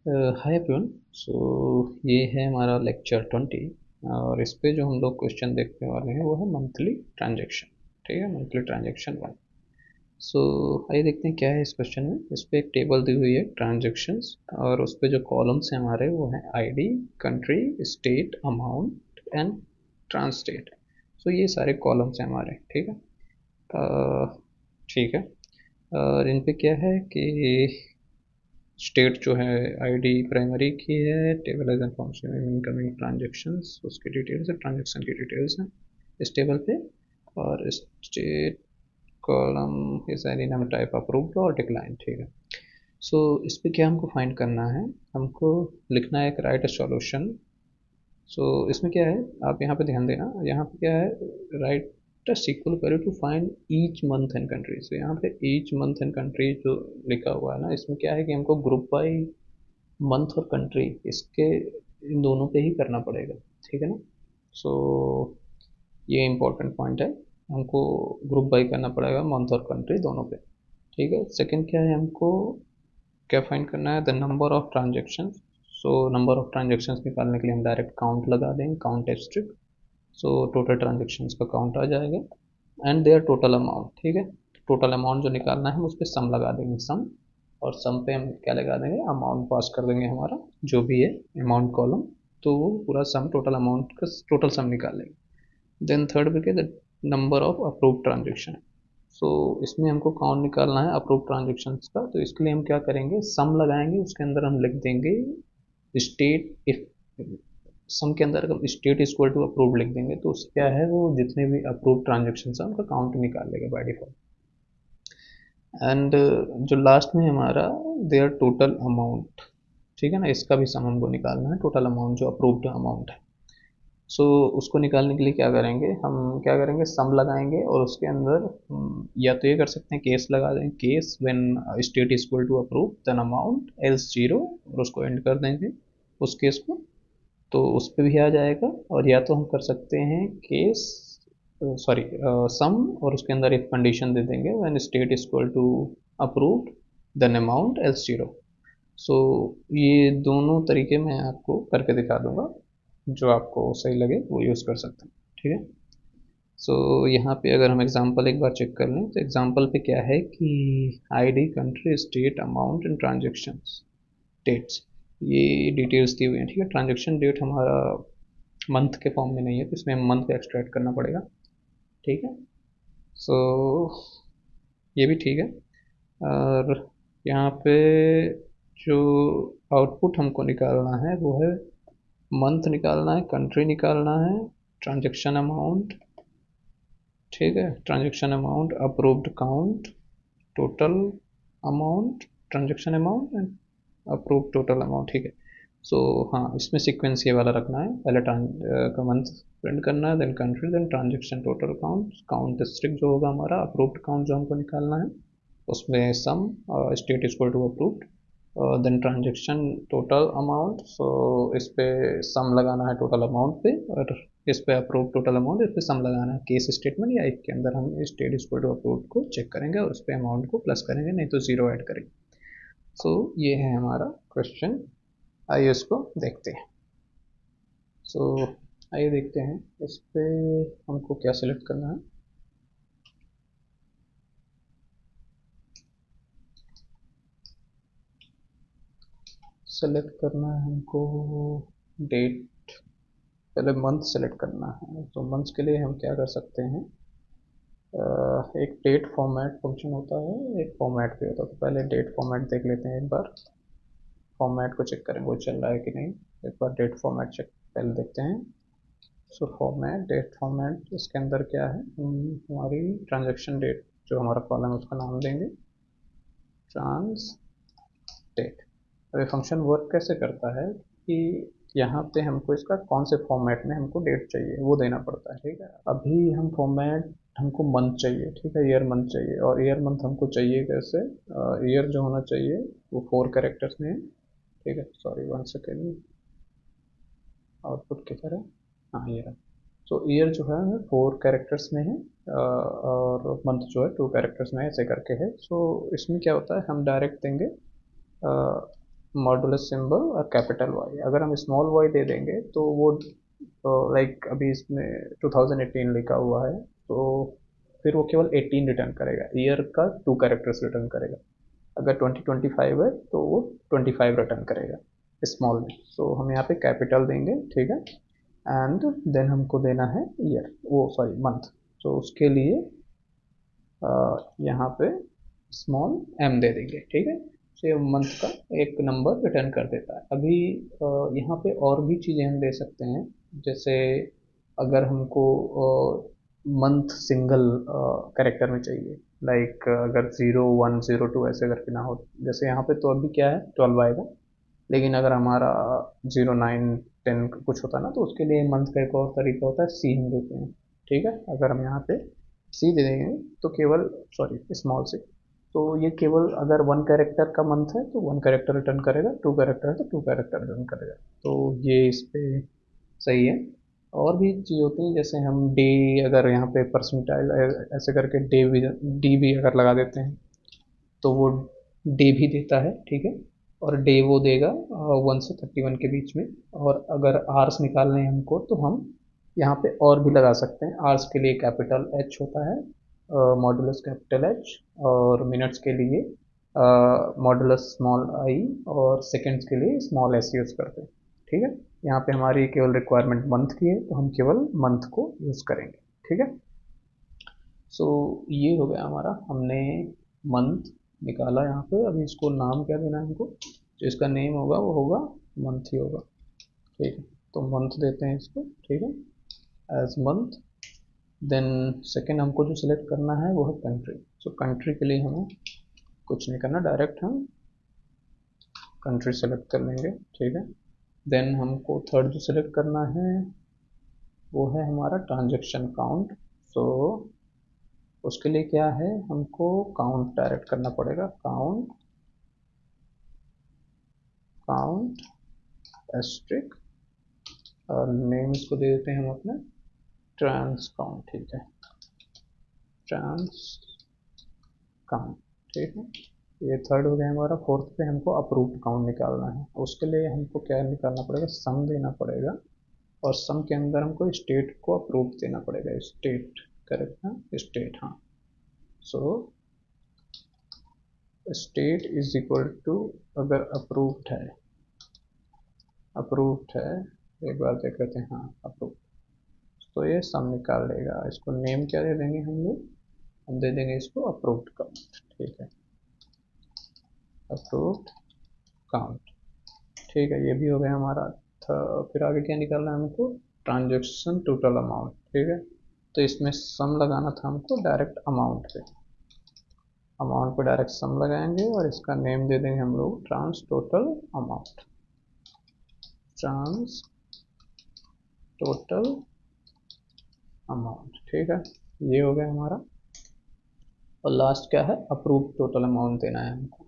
Hi everyone. सो ये है हमारा लेक्चर 20 और इस पे जो हम लोग क्वेश्चन देखने वाले हैं वो है मंथली ट्रांजैक्शन। ठीक है, मंथली ट्रांजैक्शन 1। सो आइए देखते हैं क्या है इस क्वेश्चन में। इस पे एक टेबल दी हुई है ट्रांजैक्शंस और उस पे जो कॉलम्स हैं हमारे वो हैं ID, country, state, amount and trans state. So ये सारे कॉलम्स हैं हमारे। ठीक है। ठीक है। और इन पे क्या है कि स्टेट जो है आईडी प्राइमरी की है, table as function incoming transactions उसकी डिटेल्स है, ट्रांजेक्शन की डिटेल्स हैं इस टेबल पे। और state column is any number type approved और डिक्लाइन। ठीक है। सो इस पे क्या हमको फाइंड करना है, हमको लिखना है एक राइट सॉल्यूशन। सो इसमें क्या है, आप यहाँ पे ध्यान देना, यहाँ पे क्या है, राइट सीक्वल करो to find each month and country. So यहाँ पे ईच मंथ एंड कंट्री जो लिखा हुआ है ना, इसमें क्या है कि हमको ग्रुप बाई मंथ और कंट्री इसके इन दोनों पे ही करना पड़ेगा। ठीक है ना। सो ये इम्पोर्टेंट पॉइंट है, हमको ग्रुप बाई करना पड़ेगा मंथ और कंट्री दोनों पे। ठीक है। सेकंड क्या है, हमको क्या फाइंड करना है, the number of transaction. So number of transaction निकालने के लिए हम डायरेक्ट काउंट लगा देंगे, count asterisk. So total transaction का काउंट आ जाएगा एंड देयर टोटल अमाउंट। ठीक है। टोटल अमाउंट जो निकालना है हम उस पर सम लगा देंगे, सम। और सम पे हम क्या लगा देंगे, अमाउंट पास कर देंगे हमारा जो भी है अमाउंट कॉलम। तो वो पूरा सम टोटल अमाउंट का टोटल सम निकाल लेंगे। देन थर्ड पे क्या, the number of approve transaction. So इसमें हमको काउंट निकालना है अप्रूव ट्रांजेक्शन का, तो इसके लिए हम क्या करेंगे, सम लगाएंगे, उसके अंदर हम लिख देंगे स्टेट। इफ सम के अंदर अगर स्टेट इक्वल टू अप्रूव लिख देंगे तो उससे क्या है, वो जितने भी अप्रूव ट्रांजेक्शन है उनका काउंट निकाल लेगा बाय डिफॉल्ट। एंड जो लास्ट में हमारा देयर टोटल अमाउंट। ठीक है ना, इसका भी सम हमको निकालना है, टोटल अमाउंट जो अप्रूव्ड अमाउंट है। सो उसको निकालने के लिए क्या करेंगे, हम क्या करेंगे, सम लगाएंगे और उसके अंदर या तो ये कर सकते हैं केस लगा देंगे, case when state is equal to approve then amount else zero, और उसको एंड कर देंगे उस केस को, तो उस पर भी आ जाएगा। और या तो हम कर सकते हैं केस, सॉरी, सम, और उसके अंदर एक कंडीशन दे देंगे when state is equal to approved then amount else zero. So ये दोनों तरीके मैं आपको करके दिखा दूंगा, जो आपको सही लगे वो यूज़ कर सकते हैं। ठीक है। सो यहाँ पे अगर हम एग्जांपल एक बार चेक कर लें तो एग्जांपल पे क्या है कि ID, country, state, amount and transactions dates, ये डिटेल्स दी हुई हैं। ठीक है। ट्रांजेक्शन डेट हमारा मंथ के फॉर्म में नहीं है तो इसमें मंथ को एक्सट्रैक्ट करना पड़ेगा। ठीक है। सो ये भी ठीक है। और यहाँ पे जो आउटपुट हमको निकालना है वो है मंथ निकालना है, कंट्री निकालना है, ट्रांजेक्शन अमाउंट। ठीक है। Transaction amount, approved count, total amount, transaction amount and approve total amount. ठीक है। सो हाँ, इसमें सीक्वेंस ये वाला रखना है, पहले का मंथ प्रिंट करना है, then country, then transaction, total count, count asterisk जो होगा हमारा, अप्रूव्ड काउंट जो हमको निकालना है, उसमें sum, state is equal to approved, then transaction, total amount. So इस पे सम लगाना है टोटल अमाउंट पे, और इस पे अप्रूव टोटल अमाउंट, इस पे सम लगाना है केस स्टेटमेंट या इफ के अंदर हम state is equal to approved को चेक करेंगे और उस पे अमाउंट को प्लस करेंगे, नहीं तो जीरो ऐड करेंगे। सो ये है हमारा क्वेश्चन। आइए इसको देखते हैं। सो आइए देखते हैं इस पे हमको क्या सिलेक्ट करना है। सेलेक्ट करना है हमको डेट, पहले मंथ सेलेक्ट करना है। तो मंथ के लिए हम क्या कर सकते हैं, एक डेट फॉर्मेट फंक्शन होता है, एक फॉर्मेट भी होता है। तो पहले डेट फॉर्मेट देख लेते हैं, एक बार फॉर्मेट को चेक करें वो चल रहा है कि नहीं। एक बार डेट फॉर्मेट चेक पहले देखते हैं। सो फॉर्मेट, डेट फॉर्मेट, इसके अंदर क्या है, हमारी ट्रांजेक्शन डेट जो हमारा कॉलम है उसका नाम देंगे ट्रांस डेट। अब ये फंक्शन वर्क कैसे करता है कि यहाँ पे हमको इसका कौन से फॉर्मेट में हमको डेट चाहिए वो देना पड़ता है। ठीक है। अभी हम फॉर्मेट, हमको मंथ चाहिए। ठीक है, ईयर मंथ चाहिए, और ईयर मंथ हमको चाहिए कैसे, ईयर जो होना चाहिए वो 4 कैरेक्टर्स में है। ठीक है, सॉरी 1 सेकेंड, आउटपुट किधर है, हाँ ये रहा। सो ईयर जो है 4 कैरेक्टर्स में है, और मंथ जो है 2 कैरेक्टर्स में है, ऐसे करके है। सो इसमें क्या होता है, हम डायरेक्ट देंगे मॉडुलस सिंबल और कैपिटल वाई। अगर हम स्मॉल वाई दे देंगे तो वो लाइक अभी इसमें 2018 लिखा हुआ है, तो फिर वो केवल 18 रिटर्न करेगा, ईयर का 2 कैरेक्टर्स रिटर्न करेगा। अगर 2025 है तो वो 25 रिटर्न करेगा स्मॉल में। सो हम यहाँ पे कैपिटल देंगे, ठीक है। एंड देन हमको देना है ईयर, वो सॉरी मंथ। तो उसके लिए यहाँ पे स्मॉल m दे देंगे, ठीक है। तो ये मंथ का एक नंबर रिटर्न कर देता है। अभी यहाँ पे और भी चीज़ें हम दे सकते हैं, जैसे अगर हमको मंथ सिंगल कैरेक्टर में चाहिए, लाइक अगर 0102 ऐसे करके ना हो, जैसे यहाँ पे तो अभी क्या है 12 आएगा, लेकिन अगर हमारा 0910 कुछ होता ना, तो उसके लिए मंथ का एक और तरीका होता है, सी हम देते हैं, ठीक है। अगर हम यहाँ पे सी दे देंगे तो केवल, सॉरी स्मॉल सी, तो ये केवल अगर 1 कैरेक्टर का मंथ है तो 1 कैरेक्टर रिटर्न करेगा, 2 कैरेक्टर है तो 2 कैरेक्टर रिटर्न करेगा। तो ये इस पे सही है। और भी चीज़ होती है, जैसे हम डे, अगर यहाँ पे परसेंटाइल ऐसे करके डे भी, डी भी अगर लगा देते हैं तो वो डे भी देता है, ठीक है। और डे वो देगा 1 से 31 के बीच में। और अगर आर्स निकालने हैं हमको तो हम यहाँ पे और भी लगा सकते हैं। आर्स के लिए कैपिटल एच होता है, मॉडुलस कैपिटल एच। और मिनट्स के लिए मॉडुलस स्मॉल आई। और सेकेंड्स के लिए स्मॉल एस यूज़ करते हैं, ठीक है। यहाँ पे हमारी केवल रिक्वायरमेंट मंथ की है, तो हम केवल मंथ को यूज़ करेंगे, ठीक है। सो ये हो गया हमारा, हमने मंथ निकाला यहाँ पे। अभी इसको नाम क्या देना है हमको, जो इसका नेम होगा वो होगा मंथ ही होगा, ठीक है। तो मंथ देते हैं इसको, ठीक है, एज मंथ। देन सेकेंड हमको जो सिलेक्ट करना है वो है कंट्री। सो कंट्री के लिए हमें कुछ नहीं करना, डायरेक्ट हम कंट्री सेलेक्ट कर लेंगे, ठीक है। देन हमको थर्ड जो सिलेक्ट करना है वो है हमारा ट्रांजेक्शन काउंट। सो उसके लिए क्या है, हमको काउंट डायरेक्ट करना पड़ेगा, काउंट, काउंट एस्ट्रिक, और नेम इसको दे देते हैं हम अपने ट्रांस काउंट, ठीक है, ट्रांस काउंट, ठीक है। ये थर्ड हो गया हमारा। फोर्थ पे हमको अप्रूव्ड काउंट निकालना है। उसके लिए हमको क्या निकालना पड़ेगा, सम देना पड़ेगा। और सम के अंदर हमको स्टेट को अप्रूव देना पड़ेगा, स्टेट, करेक्ट ना, स्टेट, हाँ। सो स्टेट इज इक्वल टू, अगर अप्रूव्ड है, अप्रूव्ड है, एक बार देख लेते हैं, हाँ अप्रूव, तो ये सम निकाल लेगा। इसको नेम क्या दे देंगे हम लोग, हम दे देंगे इसको अप्रूव्ड काउंट, ठीक है, अप्रूव्ड काउंट, ठीक है। ये भी हो गया हमारा। फिर आगे क्या निकालना है हमको, ट्रांजेक्शन टोटल अमाउंट, ठीक है। तो इसमें सम लगाना था हमको डायरेक्ट अमाउंट पे, अमाउंट पे डायरेक्ट सम लगाएंगे और इसका नेम दे देंगे हम लोग trans total amount, trans total amount, ठीक है। ये हो गया हमारा। और लास्ट क्या है, अप्रूव टोटल अमाउंट देना है हमको,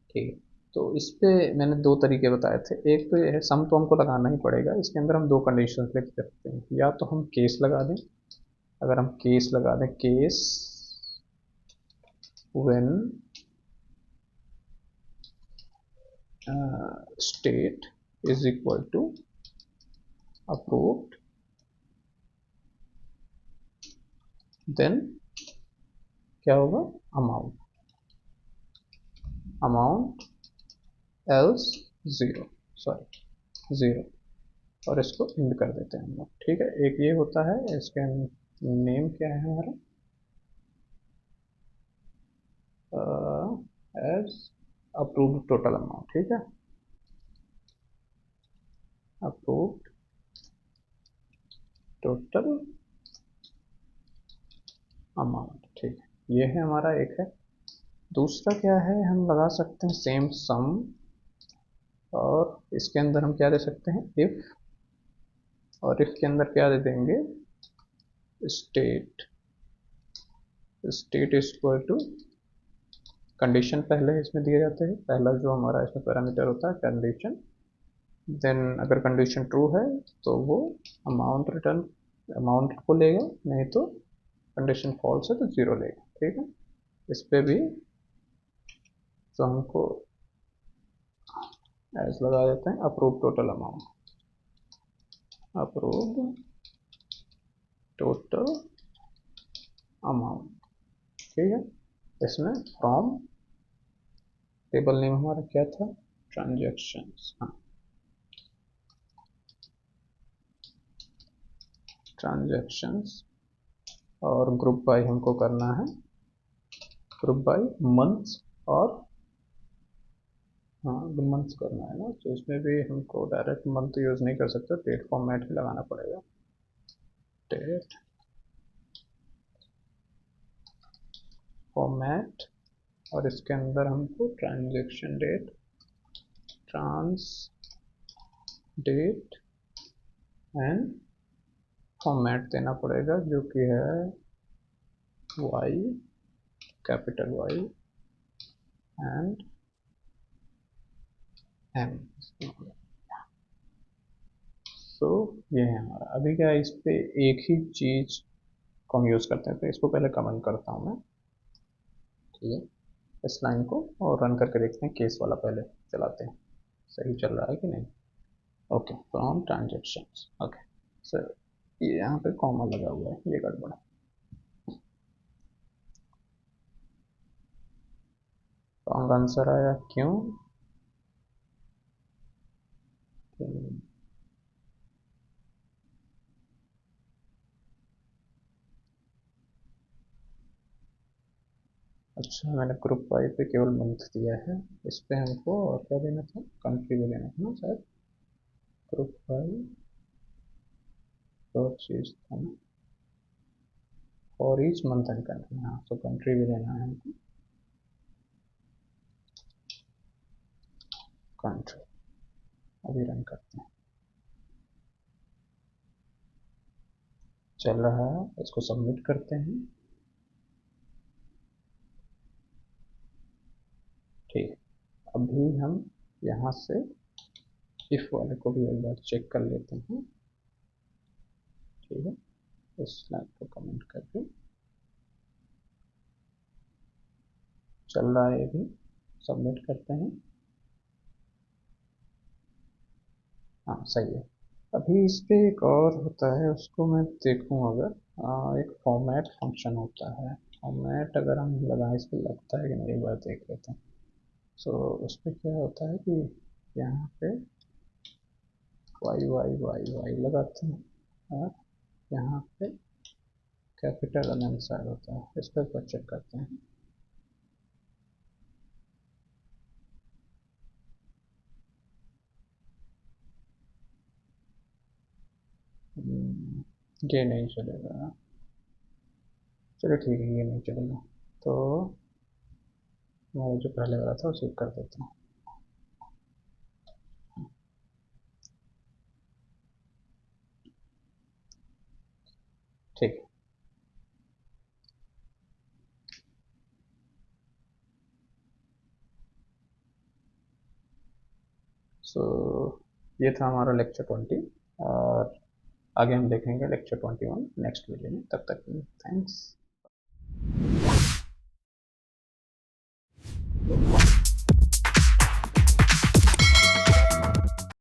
ठीक है। तो इस पे मैंने दो तरीके बताए थे। एक तो ये है, सम तो हमको लगाना ही पड़ेगा, इसके अंदर हम दो कंडीशन लिख सकते हैं, या तो हम केस लगा दें। अगर हम केस लगा दें, case when state is equal to approved, then क्या होगा, amount, amount else zero, sorry zero. और इसको इंड कर देते हैं हम लोग, ठीक है। एक ये होता है, इसके नेम क्या है हमारा, एज अप्रूव्ड टोटल अमाउंट, ठीक है, अप्रूव्ड टोटल अमाउंट, ठीक है। ये है हमारा, एक है। दूसरा क्या है, हम लगा सकते हैं सेम सम, और इसके अंदर हम क्या दे सकते हैं, इफ, और इफ के अंदर क्या दे देंगे, state, state is equal to, condition पहले इसमें दिए जाते हैं, पहला जो हमारा इसमें पैरामीटर होता है कंडीशन। देन अगर कंडीशन ट्रू है तो वो अमाउंट रिटर्न, अमाउंट को लेगा, नहीं तो कंडीशन फॉल्स है तो ज़ीरो लेगा, ठीक है। इस पे भी, तो हमको एज लगा देते हैं, approve total amount, approve total amount. ठीक है, इसमें फ्रॉम टेबल नेम हमारा क्या था, ट्रांजेक्शन्स। हाँ, ट्रांजेक्शन्स, और ग्रुप बाय हमको करना है, ग्रुप बाय मंथ्स, और हाँ मंथ्स करना है ना, तो इसमें भी हमको डायरेक्ट मंथ यूज़ नहीं कर सकते, डेट फॉर्मेट ही लगाना पड़ेगा, डेट फॉर्मेट, और इसके अंदर हमको transaction date, trans date and format देना पड़ेगा, जो कि है Y, capital Y and M. तो ये है हमारा। अभी क्या है, इस पे एक ही चीज़ को हम यूज़ करते हैं, तो इसको पहले कमेंट करता हूँ मैं। ठीक है, इस लाइन को और रन करके देखते हैं, केस वाला पहले चलाते हैं, सही चल रहा है कि नहीं। Okay, from transactions, okay sir, ये यहाँ पे कॉमा लगा हुआ है, ये गड़बड़ है। रॉन्ग आंसर आया, क्यों? अच्छा, मैंने ग्रुप वाई पे केवल मंथ दिया है, इस पे हमको और क्या देना था, कंट्री भी देना था ना शायद, ग्रुप वाई और चीज था ना, और ईच मंथ एंड कंट्री, हाँ तो कंट्री भी देना है हमको, कंट्री। अभी रन करते हैं, चल रहा है, इसको सबमिट करते हैं। ठीक है, अभी हम यहाँ से इफ वाले को भी एक बार चेक कर लेते हैं। ठीक है, इस लाइन को कमेंट करके चल रहा है, ये भी सबमिट करते हैं। हाँ सही है। अभी इस पे एक और होता है, उसको मैं देखूँ अगर, एक फॉर्मेट फंक्शन होता है, फॉर्मेट अगर हम लगाएं, इस पर लगता है कि नहीं, एक बार देख लेते हैं। सो उस पर क्या होता है कि यहाँ पे वाई वाई वाई वाई लगाते हैं, और यहाँ पे कैपिटल अनसार होता है, इस पर चेक करते हैं। ये नहीं चलेगा, चलो ठीक है, ये नहीं चलेगा, तो मैं जो पहले वाला था उसे कर देता हूँ। ठीक है, सो ये था हमारा लेक्चर 20, और आगे हम देखेंगे लेक्चर 21 नेक्स्ट वीडियो में। तब तक थैंक्स।